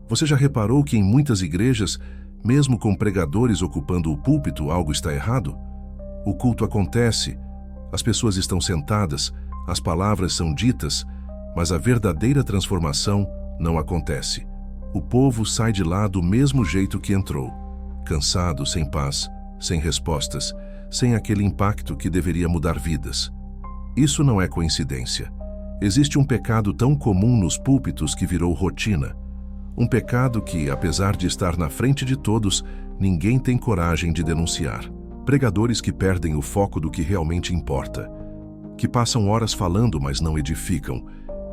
Você já reparou que em muitas igrejas, mesmo com pregadores ocupando o púlpito, algo está errado? O culto acontece, as pessoas estão sentadas, as palavras são ditas, mas a verdadeira transformação não acontece. O povo sai de lá do mesmo jeito que entrou, cansado, sem paz, sem respostas, sem aquele impacto que deveria mudar vidas. Isso não é coincidência. Existe um pecado tão comum nos púlpitos que virou rotina. Um pecado que, apesar de estar na frente de todos, ninguém tem coragem de denunciar. Pregadores que perdem o foco do que realmente importa, que passam horas falando, mas não edificam,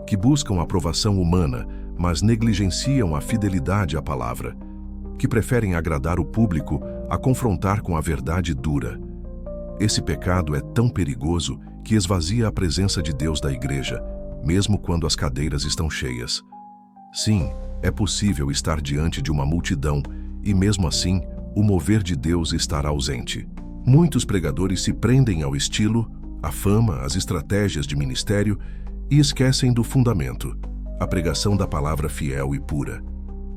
que buscam aprovação humana, mas negligenciam a fidelidade à palavra, que preferem agradar o público a confrontar com a verdade dura. Esse pecado é tão perigoso que esvazia a presença de Deus da igreja, mesmo quando as cadeiras estão cheias. Sim, é possível estar diante de uma multidão e, mesmo assim, o mover de Deus estará ausente. Muitos pregadores se prendem ao estilo, à fama, às estratégias de ministério e esquecem do fundamento, a pregação da palavra fiel e pura.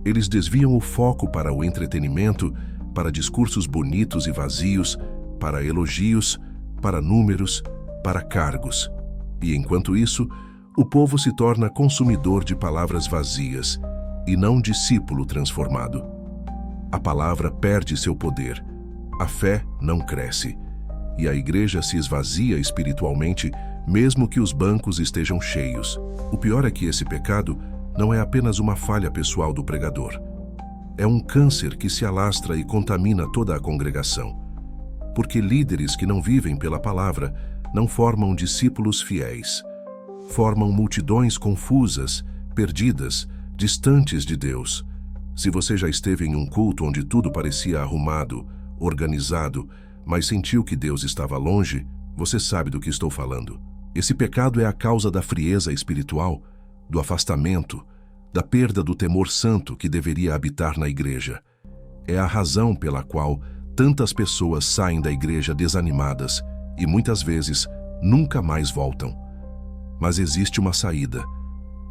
Eles desviam o foco para o entretenimento, para discursos bonitos e vazios, para elogios, para números, para cargos. E enquanto isso, o povo se torna consumidor de palavras vazias e não discípulo transformado. A palavra perde seu poder, a fé não cresce, e a igreja se esvazia espiritualmente, mesmo que os bancos estejam cheios. O pior é que esse pecado não é apenas uma falha pessoal do pregador. É um câncer que se alastra e contamina toda a congregação. Porque líderes que não vivem pela palavra não formam discípulos fiéis. Formam multidões confusas, perdidas, distantes de Deus. Se você já esteve em um culto onde tudo parecia arrumado, organizado, mas sentiu que Deus estava longe, você sabe do que estou falando. Esse pecado é a causa da frieza espiritual, do afastamento, da perda do temor santo que deveria habitar na igreja. É a razão pela qual tantas pessoas saem da igreja desanimadas e muitas vezes nunca mais voltam. Mas existe uma saída,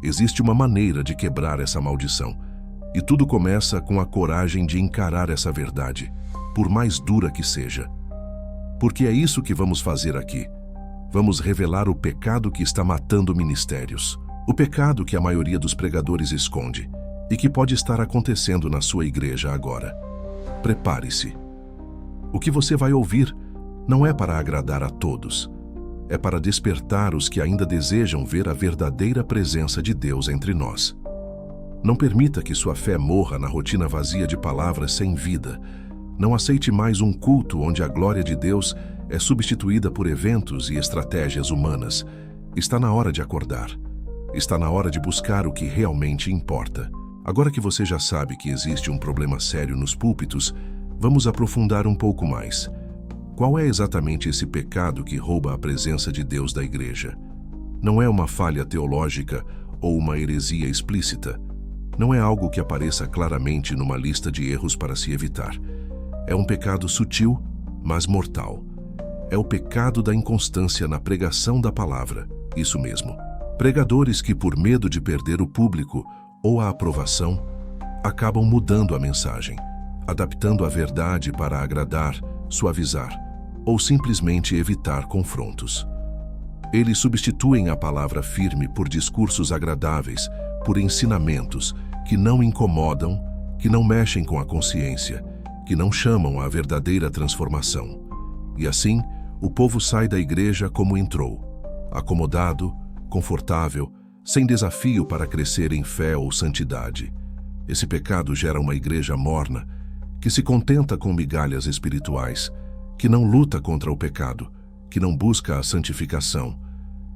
existe uma maneira de quebrar essa maldição. E tudo começa com a coragem de encarar essa verdade, por mais dura que seja. Porque é isso que vamos fazer aqui. Vamos revelar o pecado que está matando ministérios. O pecado que a maioria dos pregadores esconde e que pode estar acontecendo na sua igreja agora. Prepare-se. O que você vai ouvir não é para agradar a todos. É para despertar os que ainda desejam ver a verdadeira presença de Deus entre nós. Não permita que sua fé morra na rotina vazia de palavras sem vida. Não aceite mais um culto onde a glória de Deus é substituída por eventos e estratégias humanas. Está na hora de acordar. Está na hora de buscar o que realmente importa. Agora que você já sabe que existe um problema sério nos púlpitos, vamos aprofundar um pouco mais. Qual é exatamente esse pecado que rouba a presença de Deus da igreja? Não é uma falha teológica ou uma heresia explícita. Não é algo que apareça claramente numa lista de erros para se evitar. É um pecado sutil, mas mortal. É o pecado da inconstância na pregação da palavra. Isso mesmo. Pregadores que, por medo de perder o público ou a aprovação, acabam mudando a mensagem, adaptando a verdade para agradar, suavizar ou simplesmente evitar confrontos. Eles substituem a palavra firme por discursos agradáveis, por ensinamentos que não incomodam, que não mexem com a consciência, que não chamam à verdadeira transformação. E assim, o povo sai da igreja como entrou, acomodado, confortável, sem desafio para crescer em fé ou santidade. Esse pecado gera uma igreja morna, que se contenta com migalhas espirituais, que não luta contra o pecado, que não busca a santificação.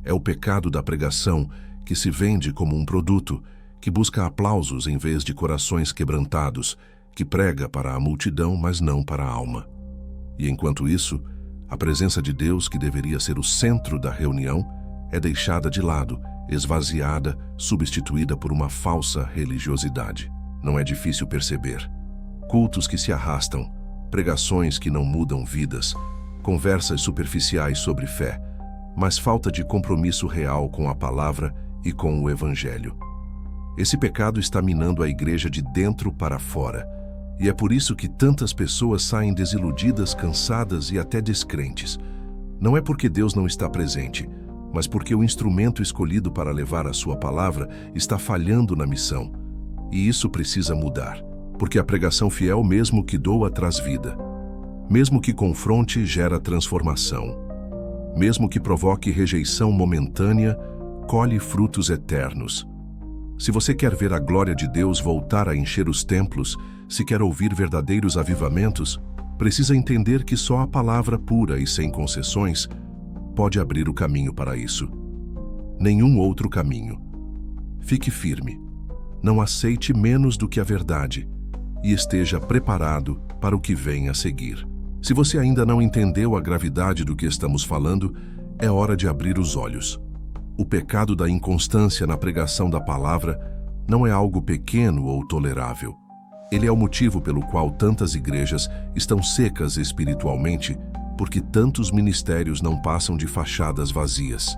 É o pecado da pregação que se vende como um produto, que busca aplausos em vez de corações quebrantados, que prega para a multidão, mas não para a alma. E enquanto isso, a presença de Deus, que deveria ser o centro da reunião, é deixada de lado, esvaziada, substituída por uma falsa religiosidade. Não é difícil perceber. Cultos que se arrastam, pregações que não mudam vidas, conversas superficiais sobre fé, mas falta de compromisso real com a palavra e com o Evangelho. Esse pecado está minando a igreja de dentro para fora. E é por isso que tantas pessoas saem desiludidas, cansadas e até descrentes. Não é porque Deus não está presente, mas porque o instrumento escolhido para levar a sua palavra está falhando na missão. E isso precisa mudar, porque a pregação fiel, mesmo que doa, traz vida. Mesmo que confronte, gera transformação. Mesmo que provoque rejeição momentânea, colhe frutos eternos. Se você quer ver a glória de Deus voltar a encher os templos, se quer ouvir verdadeiros avivamentos, precisa entender que só a palavra pura e sem concessões pode abrir o caminho para isso. Nenhum outro caminho. Fique firme. Não aceite menos do que a verdade e esteja preparado para o que vem a seguir. Se você ainda não entendeu a gravidade do que estamos falando, é hora de abrir os olhos. O pecado da inconstância na pregação da palavra não é algo pequeno ou tolerável. Ele é o motivo pelo qual tantas igrejas estão secas espiritualmente, porque tantos ministérios não passam de fachadas vazias.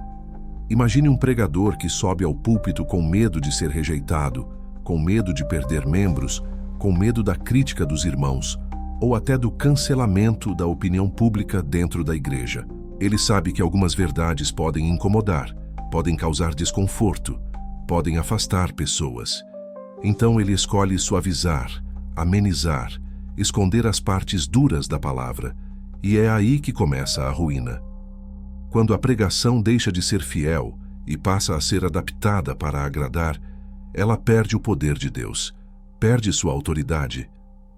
Imagine um pregador que sobe ao púlpito com medo de ser rejeitado, com medo de perder membros, com medo da crítica dos irmãos, ou até do cancelamento da opinião pública dentro da igreja. Ele sabe que algumas verdades podem incomodar, podem causar desconforto, podem afastar pessoas. Então ele escolhe suavizar, amenizar, esconder as partes duras da palavra, e é aí que começa a ruína. Quando a pregação deixa de ser fiel e passa a ser adaptada para agradar, ela perde o poder de Deus, perde sua autoridade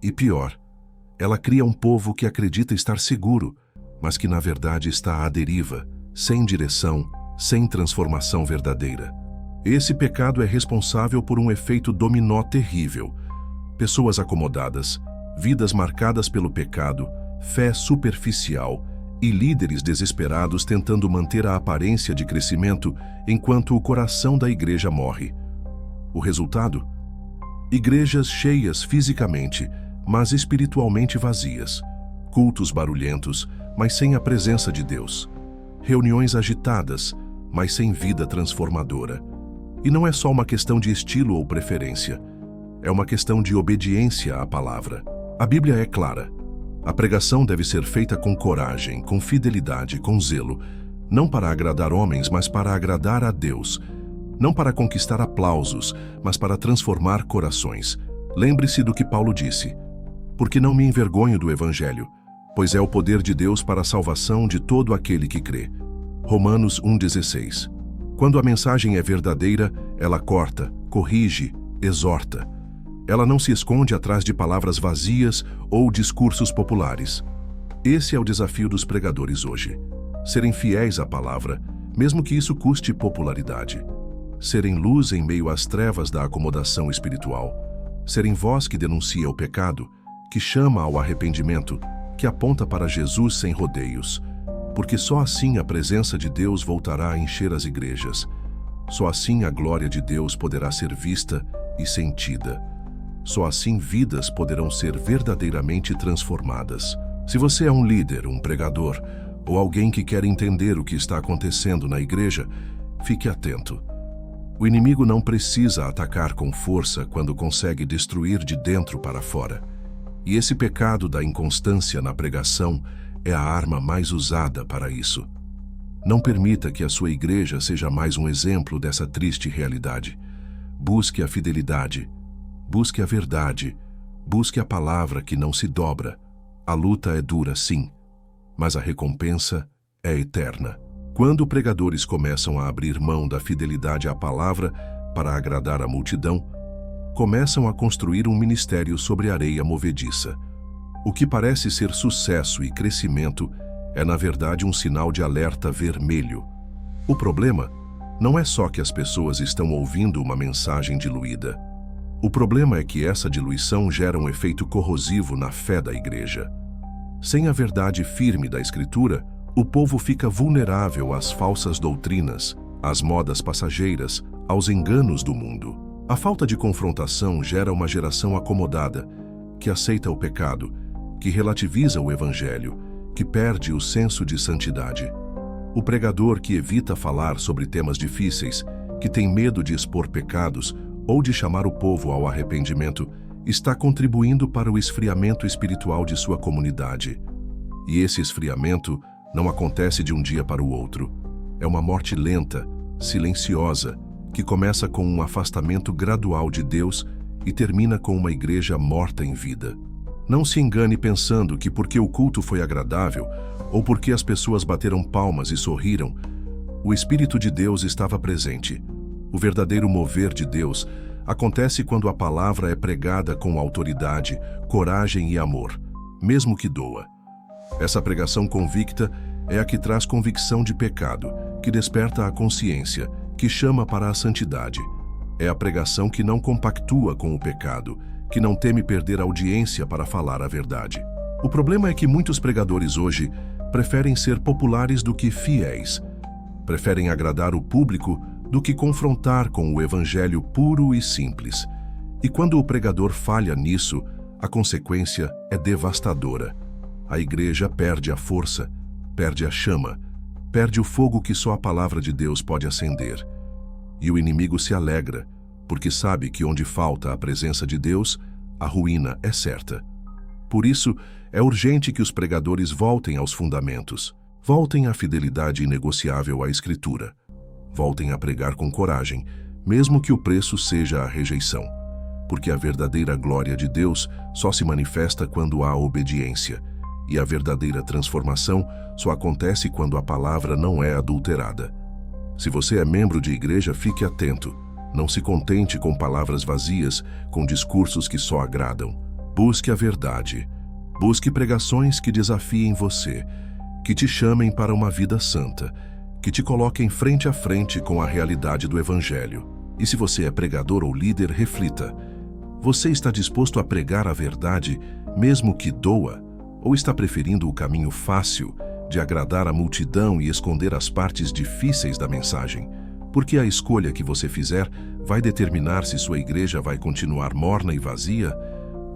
e, pior, ela cria um povo que acredita estar seguro, mas que na verdade está à deriva, sem direção, sem transformação verdadeira. Esse pecado é responsável por um efeito dominó terrível. Pessoas acomodadas, vidas marcadas pelo pecado, fé superficial e líderes desesperados tentando manter a aparência de crescimento enquanto o coração da igreja morre. O resultado? Igrejas cheias fisicamente, mas espiritualmente vazias. Cultos barulhentos, mas sem a presença de Deus. Reuniões agitadas, mas sem vida transformadora. E não é só uma questão de estilo ou preferência. É uma questão de obediência à palavra. A Bíblia é clara. A pregação deve ser feita com coragem, com fidelidade, com zelo, não para agradar homens, mas para agradar a Deus. Não para conquistar aplausos, mas para transformar corações. Lembre-se do que Paulo disse: porque não me envergonho do Evangelho, pois é o poder de Deus para a salvação de todo aquele que crê. Romanos 1,16. Quando a mensagem é verdadeira, ela corta, corrige, exorta. Ela não se esconde atrás de palavras vazias ou discursos populares. Esse é o desafio dos pregadores hoje. Serem fiéis à palavra, mesmo que isso custe popularidade. Serem luz em meio às trevas da acomodação espiritual. Serem voz que denuncia o pecado, que chama ao arrependimento, que aponta para Jesus sem rodeios. Porque só assim a presença de Deus voltará a encher as igrejas. Só assim a glória de Deus poderá ser vista e sentida. Só assim vidas poderão ser verdadeiramente transformadas. Se você é um líder, um pregador, ou alguém que quer entender o que está acontecendo na igreja, fique atento. O inimigo não precisa atacar com força quando consegue destruir de dentro para fora. E esse pecado da inconstância na pregação é a arma mais usada para isso. Não permita que a sua igreja seja mais um exemplo dessa triste realidade. Busque a fidelidade, busque a verdade, busque a palavra que não se dobra. A luta é dura, sim, mas a recompensa é eterna. Quando pregadores começam a abrir mão da fidelidade à palavra para agradar a multidão, começam a construir um ministério sobre areia movediça. O que parece ser sucesso e crescimento é, na verdade, um sinal de alerta vermelho. O problema não é só que as pessoas estão ouvindo uma mensagem diluída. O problema é que essa diluição gera um efeito corrosivo na fé da igreja. Sem a verdade firme da Escritura, o povo fica vulnerável às falsas doutrinas, às modas passageiras, aos enganos do mundo. A falta de confrontação gera uma geração acomodada, que aceita o pecado, que relativiza o Evangelho, que perde o senso de santidade. O pregador que evita falar sobre temas difíceis, que tem medo de expor pecados ou de chamar o povo ao arrependimento, está contribuindo para o esfriamento espiritual de sua comunidade. E esse esfriamento não acontece de um dia para o outro. É uma morte lenta, silenciosa, que começa com um afastamento gradual de Deus e termina com uma igreja morta em vida. Não se engane pensando que porque o culto foi agradável ou porque as pessoas bateram palmas e sorriram, o Espírito de Deus estava presente. O verdadeiro mover de Deus acontece quando a palavra é pregada com autoridade, coragem e amor, mesmo que doa. Essa pregação convicta é a que traz convicção de pecado, que desperta a consciência, que chama para a santidade. É a pregação que não compactua com o pecado, que não teme perder audiência para falar a verdade. O problema é que muitos pregadores hoje preferem ser populares do que fiéis. Preferem agradar o público do que confrontar com o evangelho puro e simples. E quando o pregador falha nisso, a consequência é devastadora. A igreja perde a força, perde a chama, perde o fogo que só a palavra de Deus pode acender. E o inimigo se alegra, porque sabe que onde falta a presença de Deus, a ruína é certa. Por isso, é urgente que os pregadores voltem aos fundamentos, voltem à fidelidade inegociável à Escritura, voltem a pregar com coragem, mesmo que o preço seja a rejeição, porque a verdadeira glória de Deus só se manifesta quando há obediência, e a verdadeira transformação só acontece quando a palavra não é adulterada. Se você é membro de igreja, fique atento. Não se contente com palavras vazias, com discursos que só agradam. Busque a verdade. Busque pregações que desafiem você, que te chamem para uma vida santa, que te coloquem frente a frente com a realidade do Evangelho. E se você é pregador ou líder, reflita. Você está disposto a pregar a verdade, mesmo que doa? Ou está preferindo o caminho fácil de agradar a multidão e esconder as partes difíceis da mensagem? Porque a escolha que você fizer vai determinar se sua igreja vai continuar morna e vazia,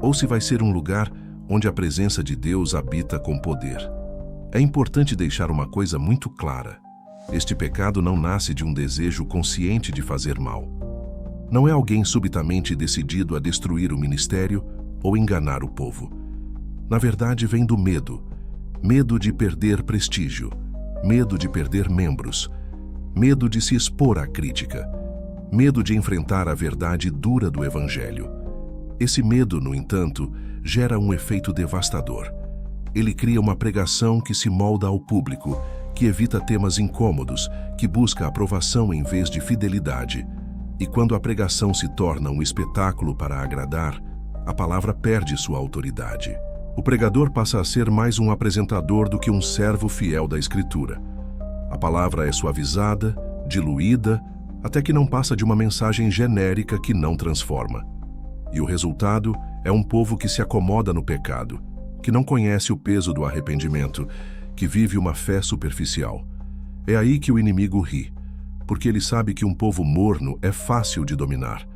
ou se vai ser um lugar onde a presença de Deus habita com poder. É importante deixar uma coisa muito clara. Este pecado não nasce de um desejo consciente de fazer mal. Não é alguém subitamente decidido a destruir o ministério ou enganar o povo. Na verdade, vem do medo. Medo de perder prestígio, medo de perder membros, medo de se expor à crítica, medo de enfrentar a verdade dura do Evangelho. Esse medo, no entanto, gera um efeito devastador. Ele cria uma pregação que se molda ao público, que evita temas incômodos, que busca aprovação em vez de fidelidade. E quando a pregação se torna um espetáculo para agradar, a palavra perde sua autoridade. O pregador passa a ser mais um apresentador do que um servo fiel da Escritura. A palavra é suavizada, diluída, até que não passa de uma mensagem genérica que não transforma. E o resultado é um povo que se acomoda no pecado, que não conhece o peso do arrependimento, que vive uma fé superficial. É aí que o inimigo ri, porque ele sabe que um povo morno é fácil de dominar,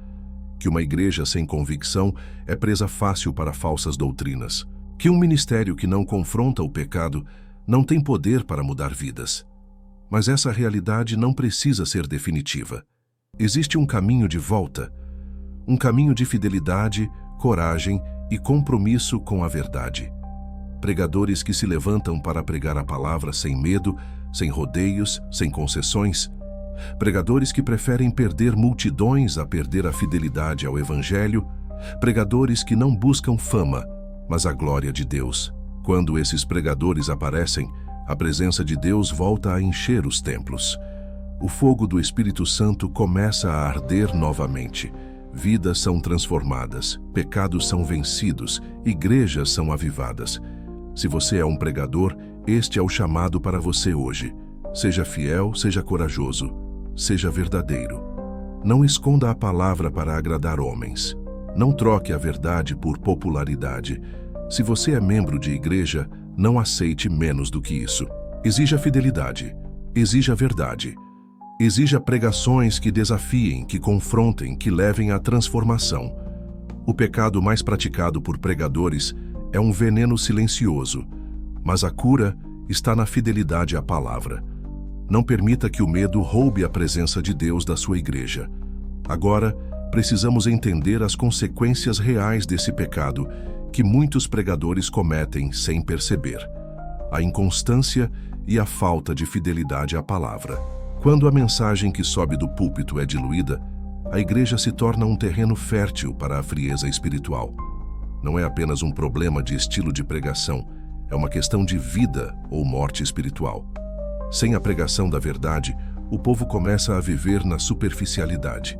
que uma igreja sem convicção é presa fácil para falsas doutrinas, que um ministério que não confronta o pecado não tem poder para mudar vidas. Mas essa realidade não precisa ser definitiva. Existe um caminho de volta, um caminho de fidelidade, coragem e compromisso com a verdade. Pregadores que se levantam para pregar a palavra sem medo, sem rodeios, sem concessões. Pregadores que preferem perder multidões a perder a fidelidade ao Evangelho. Pregadores que não buscam fama, mas a glória de Deus. Quando esses pregadores aparecem, a presença de Deus volta a encher os templos. O fogo do Espírito Santo começa a arder novamente. Vidas são transformadas, pecados são vencidos, igrejas são avivadas. Se você é um pregador, este é o chamado para você hoje. Seja fiel, seja corajoso, seja verdadeiro. Não esconda a palavra para agradar homens. Não troque a verdade por popularidade. Se você é membro de igreja, não aceite menos do que isso. Exija fidelidade. Exija verdade. Exija pregações que desafiem, que confrontem, que levem à transformação. O pecado mais praticado por pregadores é um veneno silencioso, mas a cura está na fidelidade à palavra. Não permita que o medo roube a presença de Deus da sua igreja. Agora, precisamos entender as consequências reais desse pecado que muitos pregadores cometem sem perceber: a inconstância e a falta de fidelidade à palavra. Quando a mensagem que sobe do púlpito é diluída, a igreja se torna um terreno fértil para a frieza espiritual. Não é apenas um problema de estilo de pregação, é uma questão de vida ou morte espiritual. Sem a pregação da verdade, o povo começa a viver na superficialidade.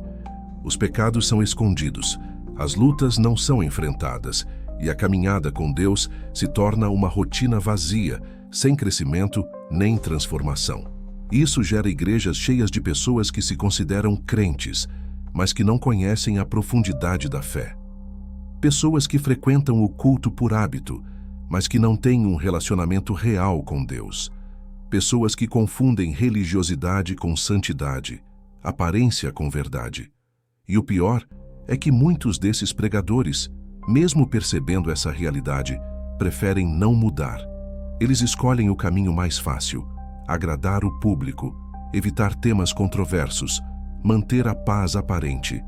Os pecados são escondidos, as lutas não são enfrentadas e a caminhada com Deus se torna uma rotina vazia, sem crescimento nem transformação. Isso gera igrejas cheias de pessoas que se consideram crentes, mas que não conhecem a profundidade da fé. Pessoas que frequentam o culto por hábito, mas que não têm um relacionamento real com Deus. Pessoas que confundem religiosidade com santidade, aparência com verdade. E o pior é que muitos desses pregadores, mesmo percebendo essa realidade, preferem não mudar. Eles escolhem o caminho mais fácil: agradar o público, evitar temas controversos, manter a paz aparente.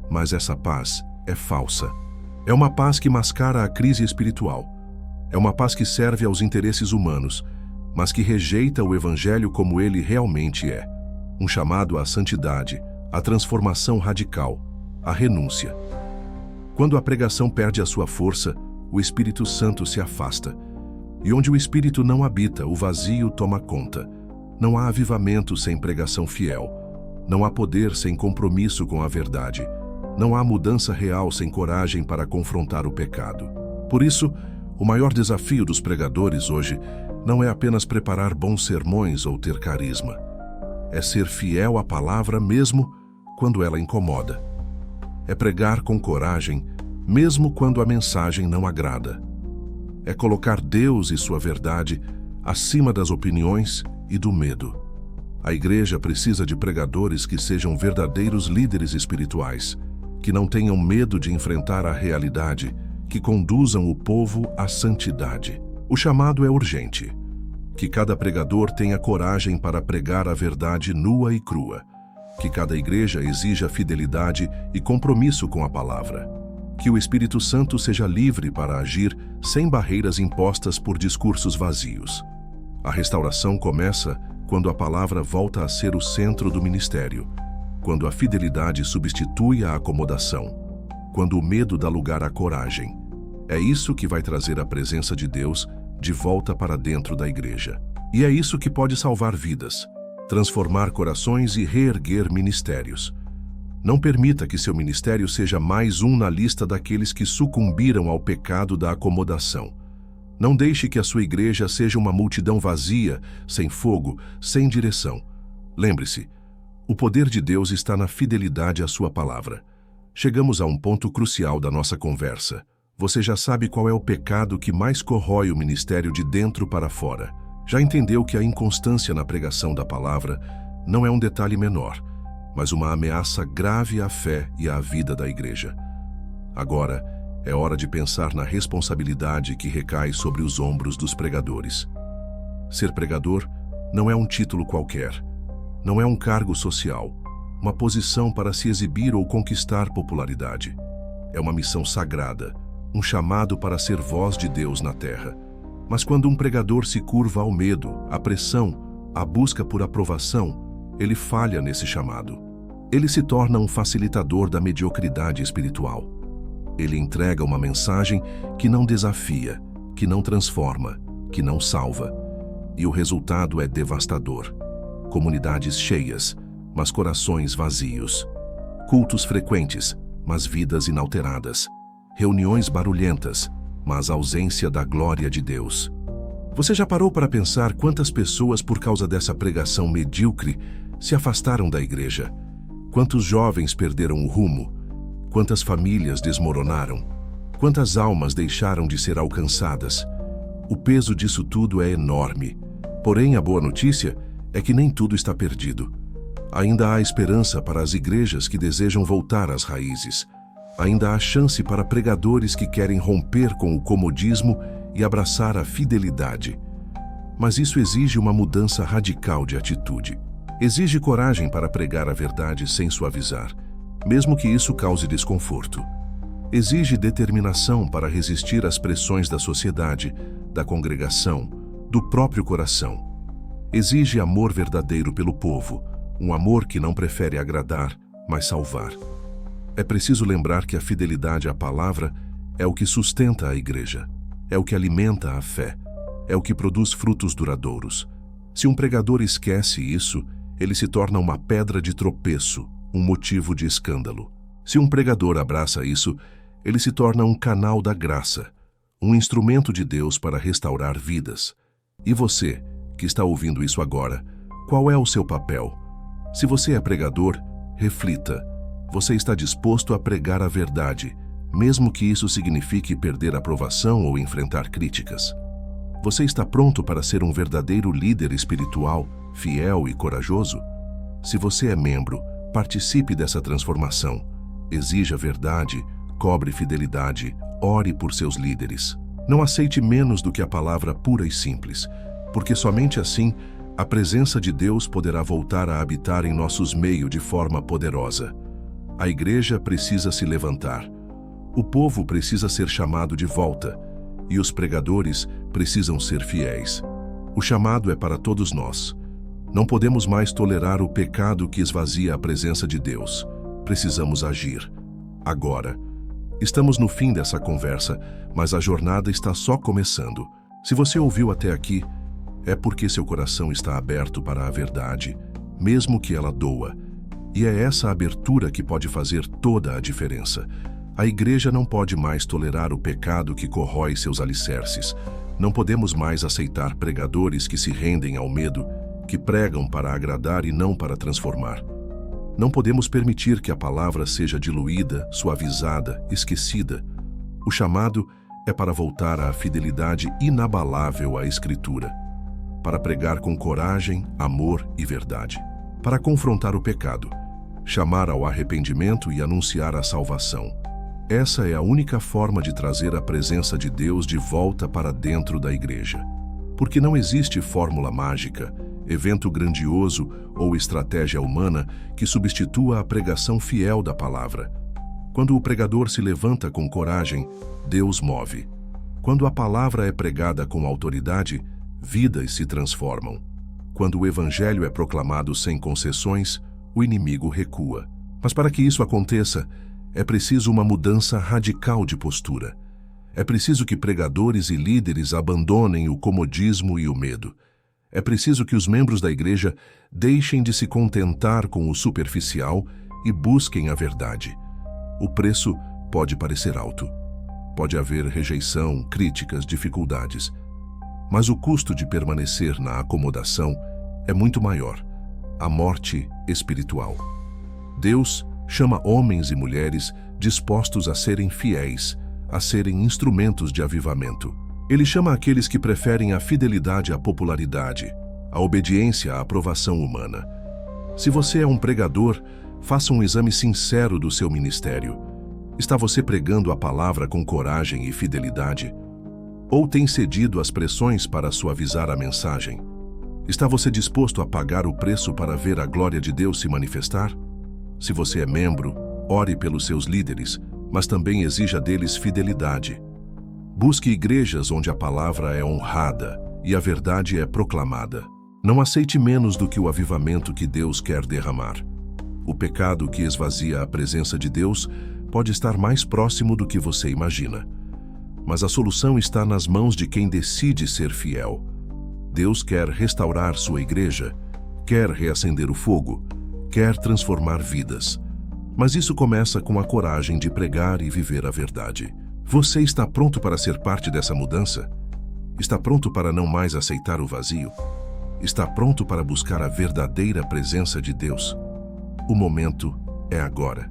Mas essa paz é falsa. É uma paz que mascara a crise espiritual. É uma paz que serve aos interesses humanos, mas que rejeita o Evangelho como ele realmente é. Um chamado à santidade, à transformação radical, à renúncia. Quando a pregação perde a sua força, o Espírito Santo se afasta. E onde o Espírito não habita, o vazio toma conta. Não há avivamento sem pregação fiel. Não há poder sem compromisso com a verdade. Não há mudança real sem coragem para confrontar o pecado. Por isso, o maior desafio dos pregadores hoje não é apenas preparar bons sermões ou ter carisma. É ser fiel à palavra mesmo quando ela incomoda. É pregar com coragem, mesmo quando a mensagem não agrada. É colocar Deus e sua verdade acima das opiniões e do medo. A igreja precisa de pregadores que sejam verdadeiros líderes espirituais, que não tenham medo de enfrentar a realidade, que conduzam o povo à santidade. O chamado é urgente. Que cada pregador tenha coragem para pregar a verdade nua e crua. Que cada igreja exija fidelidade e compromisso com a palavra. Que o Espírito Santo seja livre para agir sem barreiras impostas por discursos vazios. A restauração começa quando a palavra volta a ser o centro do ministério, quando a fidelidade substitui a acomodação, quando o medo dá lugar à coragem. É isso que vai trazer a presença de Deus de volta para dentro da igreja. E é isso que pode salvar vidas, transformar corações e reerguer ministérios. Não permita que seu ministério seja mais um na lista daqueles que sucumbiram ao pecado da acomodação. Não deixe que a sua igreja seja uma multidão vazia, sem fogo, sem direção. Lembre-se, o poder de Deus está na fidelidade à sua palavra. Chegamos a um ponto crucial da nossa conversa. Você já sabe qual é o pecado que mais corrói o ministério de dentro para fora. Já entendeu que a inconstância na pregação da palavra não é um detalhe menor, mas uma ameaça grave à fé e à vida da igreja. Agora, é hora de pensar na responsabilidade que recai sobre os ombros dos pregadores. Ser pregador não é um título qualquer. Não é um cargo social, uma posição para se exibir ou conquistar popularidade. É uma missão sagrada, um chamado para ser voz de Deus na terra. Mas quando um pregador se curva ao medo, à pressão, à busca por aprovação, ele falha nesse chamado. Ele se torna um facilitador da mediocridade espiritual. Ele entrega uma mensagem que não desafia, que não transforma, que não salva. E o resultado é devastador. Comunidades cheias, mas corações vazios. Cultos frequentes, mas vidas inalteradas. Reuniões barulhentas, mas ausência da glória de Deus. Você já parou para pensar quantas pessoas, por causa dessa pregação medíocre, se afastaram da igreja? Quantos jovens perderam o rumo? Quantas famílias desmoronaram? Quantas almas deixaram de ser alcançadas? O peso disso tudo é enorme. Porém, a boa notícia é que nem tudo está perdido. Ainda há esperança para as igrejas que desejam voltar às raízes. Ainda há chance para pregadores que querem romper com o comodismo e abraçar a fidelidade. Mas isso exige uma mudança radical de atitude. Exige coragem para pregar a verdade sem suavizar. mesmo que isso cause desconforto. Exige determinação para resistir às pressões da sociedade, da congregação, do próprio coração. Exige amor verdadeiro pelo povo, um amor que não prefere agradar, mas salvar. É preciso lembrar que a fidelidade à palavra é o que sustenta a igreja, é o que alimenta a fé, é o que produz frutos duradouros. Se um pregador esquece isso, ele se torna uma pedra de tropeço, um motivo de escândalo. Se um pregador abraça isso, ele se torna um canal da graça, um instrumento de Deus para restaurar vidas. E você, que está ouvindo isso agora, qual é o seu papel? Se você é pregador, reflita. Você está disposto a pregar a verdade, mesmo que isso signifique perder aprovação ou enfrentar críticas? Você está pronto para ser um verdadeiro líder espiritual, fiel e corajoso? Se você é membro, participe dessa transformação. Exija verdade, cobre fidelidade, ore por seus líderes. Não aceite menos do que a palavra pura e simples, porque somente assim a presença de Deus poderá voltar a habitar em nossos meios de forma poderosa. A igreja precisa se levantar. O povo precisa ser chamado de volta. E os pregadores precisam ser fiéis. O chamado é para todos nós. Não podemos mais tolerar o pecado que esvazia a presença de Deus. Precisamos agir. Agora. Estamos no fim dessa conversa, mas a jornada está só começando. Se você ouviu até aqui, é porque seu coração está aberto para a verdade, mesmo que ela doa. E é essa abertura que pode fazer toda a diferença. A igreja não pode mais tolerar o pecado que corrói seus alicerces. Não podemos mais aceitar pregadores que se rendem ao medo, que pregam para agradar e não para transformar. Não podemos permitir que a palavra seja diluída, suavizada, esquecida. O chamado é para voltar à fidelidade inabalável à Escritura, para pregar com coragem, amor e verdade, para confrontar o pecado, chamar ao arrependimento e anunciar a salvação. Essa é a única forma de trazer a presença de Deus de volta para dentro da igreja. Porque não existe fórmula mágica, evento grandioso ou estratégia humana que substitua a pregação fiel da palavra. Quando o pregador se levanta com coragem, Deus move. Quando a palavra é pregada com autoridade, vidas se transformam. Quando o evangelho é proclamado sem concessões, o inimigo recua. Mas para que isso aconteça, é preciso uma mudança radical de postura. É preciso que pregadores e líderes abandonem o comodismo e o medo. É preciso que os membros da igreja deixem de se contentar com o superficial e busquem a verdade. O preço pode parecer alto. Pode haver rejeição, críticas, dificuldades. Mas o custo de permanecer na acomodação é muito maior. A morte espiritual. Deus chama homens e mulheres dispostos a serem fiéis, a serem instrumentos de avivamento. Ele chama aqueles que preferem a fidelidade à popularidade, a obediência à aprovação humana. Se você é um pregador, faça um exame sincero do seu ministério. Está você pregando a palavra com coragem e fidelidade? Ou tem cedido às pressões para suavizar a mensagem? Está você disposto a pagar o preço para ver a glória de Deus se manifestar? Se você é membro, ore pelos seus líderes, mas também exija deles fidelidade. Busque igrejas onde a palavra é honrada e a verdade é proclamada. Não aceite menos do que o avivamento que Deus quer derramar. O pecado que esvazia a presença de Deus pode estar mais próximo do que você imagina. Mas a solução está nas mãos de quem decide ser fiel. Deus quer restaurar sua igreja, quer reacender o fogo, quer transformar vidas. Mas isso começa com a coragem de pregar e viver a verdade. Você está pronto para ser parte dessa mudança? Está pronto para não mais aceitar o vazio? Está pronto para buscar a verdadeira presença de Deus? O momento é agora.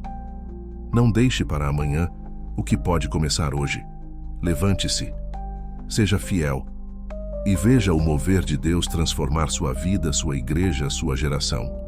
Não deixe para amanhã o que pode começar hoje. Levante-se, seja fiel e veja o mover de Deus transformar sua vida, sua igreja, sua geração.